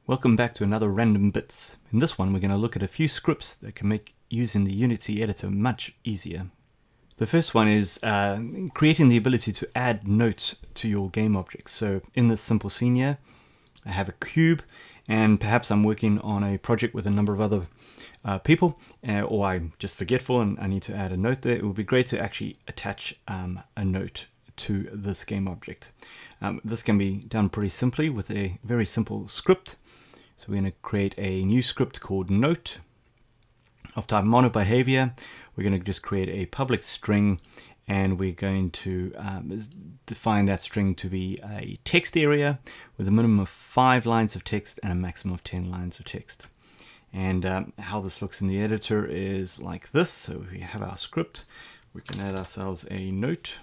Welcome back to another Random Bits. In this one we're going to look at a few scripts that can make using the Unity editor much easier. The first one is creating the ability to add notes to your game objects. So in this simple scene here, I have a cube and perhaps I'm working on a project with a number of other people, or I'm just forgetful and I need to add a note there. It would be great to actually attach a note to this game object. This can be done pretty simply with a very simple script. So we're going to create a new script called note of type monobehavior. We're going to just create a public string and we're going to define that string to be a text area with a minimum of 5 lines of text and a maximum of 10 lines of text. And how this looks in the editor is like this. So if we have our script, we can add ourselves a note.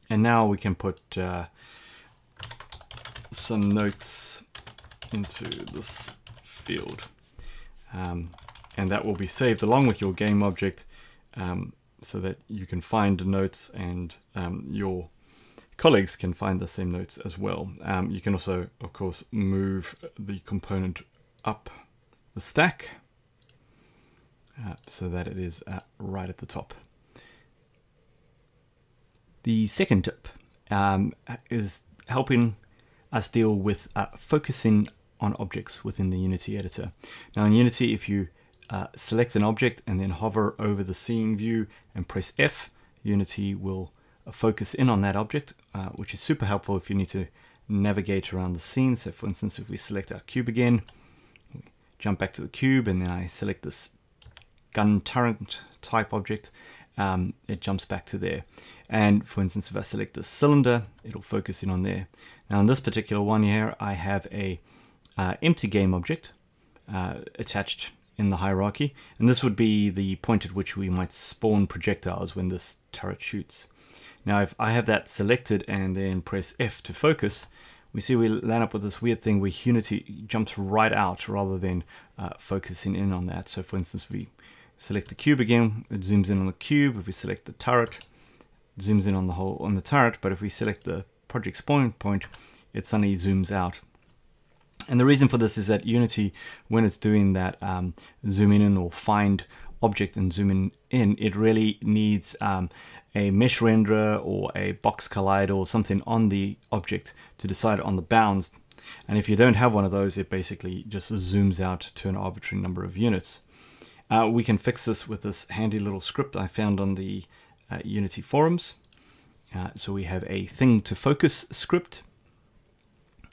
And now we can put some notes into this field. And that will be saved along with your game object so that you can find the notes and your colleagues can find the same notes as well. You can also, of course, move the component up the stack so that it is right at the top. The second tip is helping us deal with focusing on objects within the Unity editor. Now in Unity, if you select an object and then hover over the scene view and press F, Unity will focus in on that object, which is super helpful if you need to navigate around the scene. So for instance, if we select our cube again, jump back to the cube and then I select this gun turret type object, it jumps back to there. And for instance, if I select the cylinder, it'll focus in on there. Now in this particular one here, I have a empty game object attached in the hierarchy, and this would be the point at which we might spawn projectiles when this turret shoots. Now if I have that selected and then press F to focus, we see we land up with this weird thing where Unity jumps right out rather than focusing in on that. So for instance, if we select the cube again, it zooms in on the cube. If we select the turret, it zooms in on the turret, but if we select the project spawn point, it suddenly zooms out. And the reason for this is that Unity, when it's doing that zoom in or find object and zoom in, it really needs a mesh renderer or a box collider or something on the object to decide on the bounds. And if you don't have one of those, it basically just zooms out to an arbitrary number of units. We can fix this with this handy little script I found on the Unity forums. So we have a thing to focus script.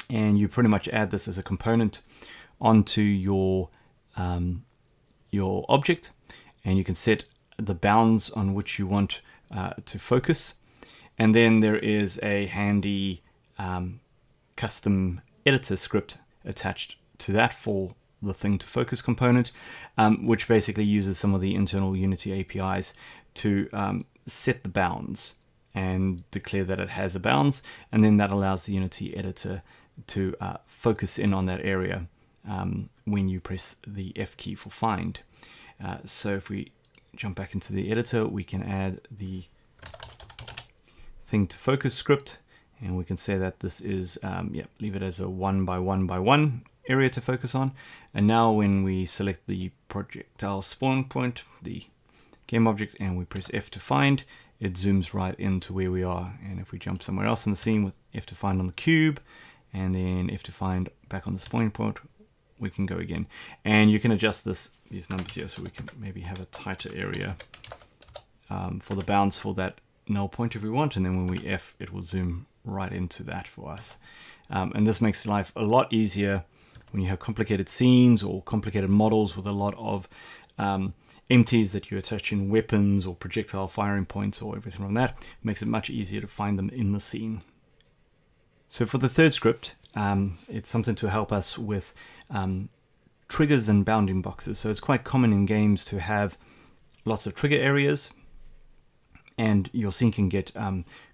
And you pretty much add this as a component onto your object, and you can set the bounds on which you want to focus. And then there is a handy custom editor script attached to that for the thing to focus component, which basically uses some of the internal Unity APIs to set the bounds and declare that it has a bounds, and then that allows the Unity editor to focus in on that area when you press the F key for find. So if we jump back into the editor, we can add the thing to focus script, and we can say that this is, leave it as a 1 by 1 by 1 area to focus on. And now when we select the projectile spawn point, the game object, and we press F to find, it zooms right into where we are. And if we jump somewhere else in the scene with F to find on the cube, and then F to find back on the spawn point, we can go again. And you can adjust these numbers here so we can maybe have a tighter area for the bounds for that null point if we want. And then when we F, it will zoom right into that for us. And this makes life a lot easier when you have complicated scenes or complicated models with a lot of empties that you attach in weapons or projectile firing points or everything from that. It makes it much easier to find them in the scene. So for the third script, it's something to help us with triggers and bounding boxes. So it's quite common in games to have lots of trigger areas, and your scene can get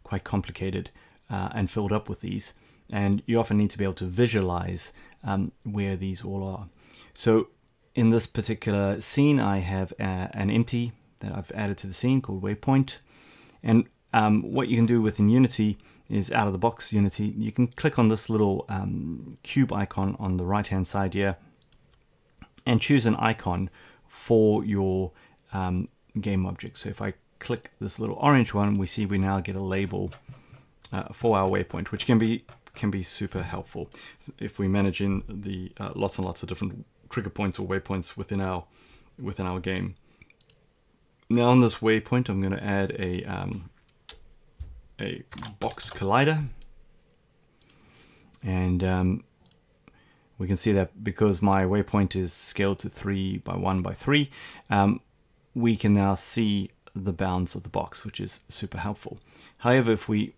quite complicated and filled up with these. And you often need to be able to visualize where these all are. So in this particular scene, I have an empty that I've added to the scene called waypoint. And what you can do within Unity is out of the box Unity, you can click on this little cube icon on the right hand side here and choose an icon for your game object. So if I click this little orange one, we see we now get a label for our waypoint, which can be super helpful if we manage in the lots and lots of different trigger points or waypoints within our game. Now on this waypoint, I'm going to add a box collider, and we can see that because my waypoint is scaled to 3 by 1 by 3, we can now see the bounds of the box, which is super helpful. However, if we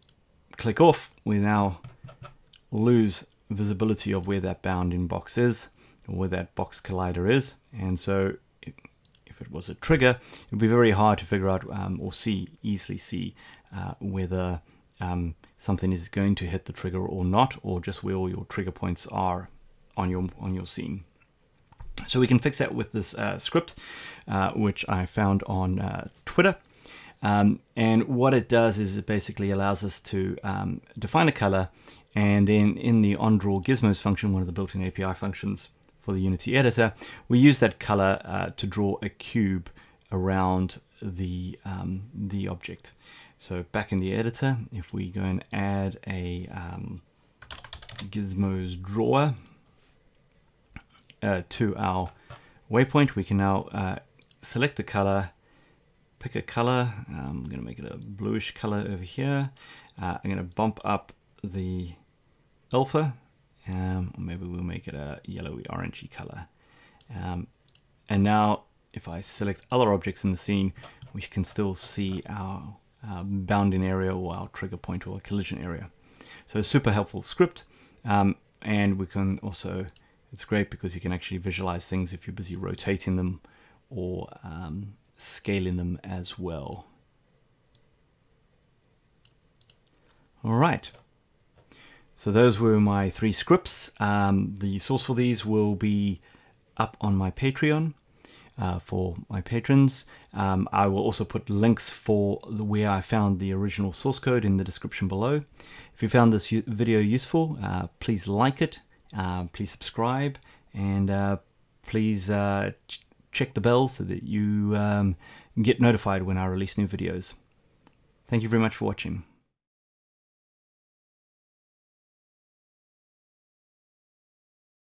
click off, we now lose visibility of where that bounding box is, or where that box collider is, and so if it was a trigger, it would be very hard to figure out or easily see whether something is going to hit the trigger or not, or just where all your trigger points are on your scene. So we can fix that with this script, which I found on Twitter. And what it does is it basically allows us to define a color, and then in the onDraw gizmos function, one of the built-in API functions for the Unity editor, we use that color to draw a cube around the object. So back in the editor, if we go and add a gizmos drawer to our waypoint, we can now select the color, pick a color. I'm going to make it a bluish color over here. I'm going to bump up the alpha. Or maybe we'll make it a yellowy orangey color. And now if I select other objects in the scene, we can still see our bounding area or our trigger point or collision area. So a super helpful script, and we can also, it's great because you can actually visualize things if you're busy rotating them or scaling them as well. All right. So those were my 3 scripts. The source for these will be up on my Patreon for my patrons. I will also put links for where I found the original source code in the description below. If you found this video useful, please like it, please subscribe, and please check the bell so that you get notified when I release new videos. Thank you very much for watching.